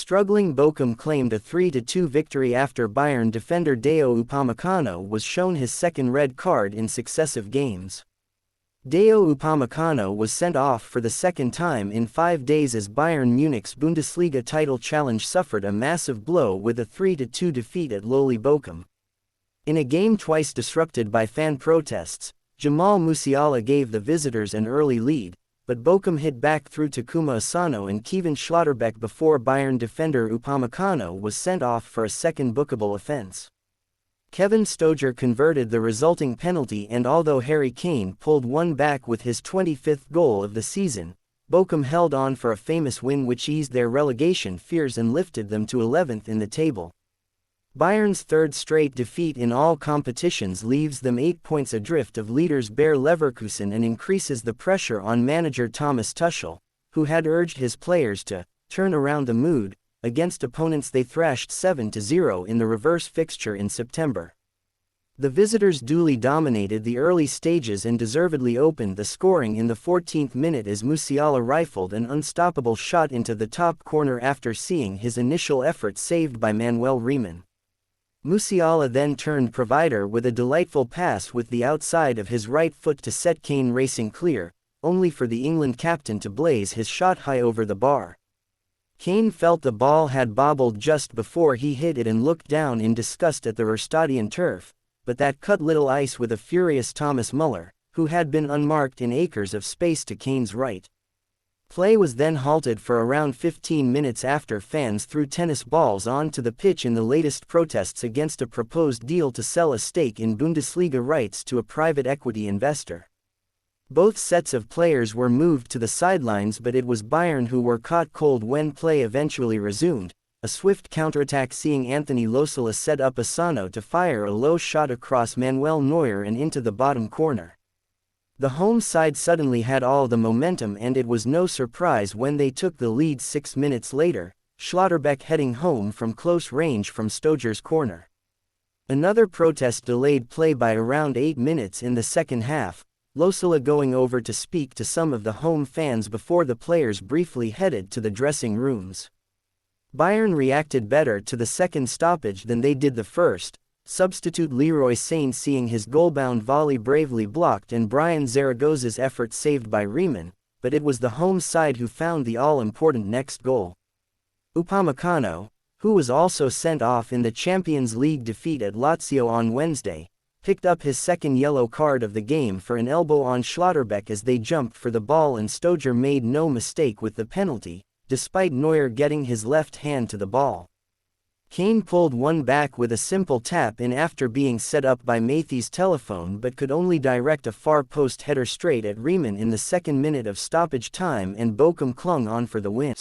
Struggling Bochum claimed a 3-2 victory after Bayern defender Deo Upamecano was shown his second red card in successive games. Deo Upamecano was sent off for the second time in 5 days as Bayern Munich's Bundesliga title challenge suffered a massive blow with a 3-2 defeat at lowly Bochum. In a game twice disrupted by fan protests, Jamal Musiala gave the visitors an early lead, but Bochum hit back through Takuma Asano and Kevin Schlotterbeck before Bayern defender Upamecano was sent off for a second bookable offense. Kevin Stoger converted the resulting penalty, and although Harry Kane pulled one back with his 25th goal of the season, Bochum held on for a famous win which eased their relegation fears and lifted them to 11th in the table. Bayern's third straight defeat in all competitions leaves them 8 points adrift of leaders Bayer Leverkusen and increases the pressure on manager Thomas Tuchel, who had urged his players to turn around the mood against opponents they thrashed 7-0 in the reverse fixture in September. The visitors duly dominated the early stages and deservedly opened the scoring in the 14th minute as Musiala rifled an unstoppable shot into the top corner after seeing his initial effort saved by Manuel Riemann. Musiala then turned provider with a delightful pass with the outside of his right foot to set Kane racing clear, only for the England captain to blaze his shot high over the bar. Kane felt the ball had bobbled just before he hit it and looked down in disgust at the Rustadian turf, but that cut little ice with a furious Thomas Muller, who had been unmarked in acres of space to Kane's right. Play was then halted for around 15 minutes after fans threw tennis balls onto the pitch in the latest protests against a proposed deal to sell a stake in Bundesliga rights to a private equity investor. Both sets of players were moved to the sidelines, but it was Bayern who were caught cold when play eventually resumed, a swift counterattack seeing Anthony Losilla set up Asano to fire a low shot across Manuel Neuer and into the bottom corner. The home side suddenly had all the momentum, and it was no surprise when they took the lead 6 minutes later, Schlotterbeck heading home from close range from Stoger's corner. Another protest delayed play by around 8 minutes in the second half, Losilla going over to speak to some of the home fans before the players briefly headed to the dressing rooms. Bayern reacted better to the second stoppage than they did the first, substitute Leroy Sane seeing his goal-bound volley bravely blocked and Brian Zaragoza's effort saved by Riemann, but it was the home side who found the all-important next goal. Upamecano, who was also sent off in the Champions League defeat at Lazio on Wednesday, picked up his second yellow card of the game for an elbow on Schlotterbeck as they jumped for the ball, and Stoger made no mistake with the penalty, despite Neuer getting his left hand to the ball. Kane pulled one back with a simple tap in after being set up by Matthijs Telephone, but could only direct a far post header straight at Riemann in the second minute of stoppage time, and Bochum clung on for the win.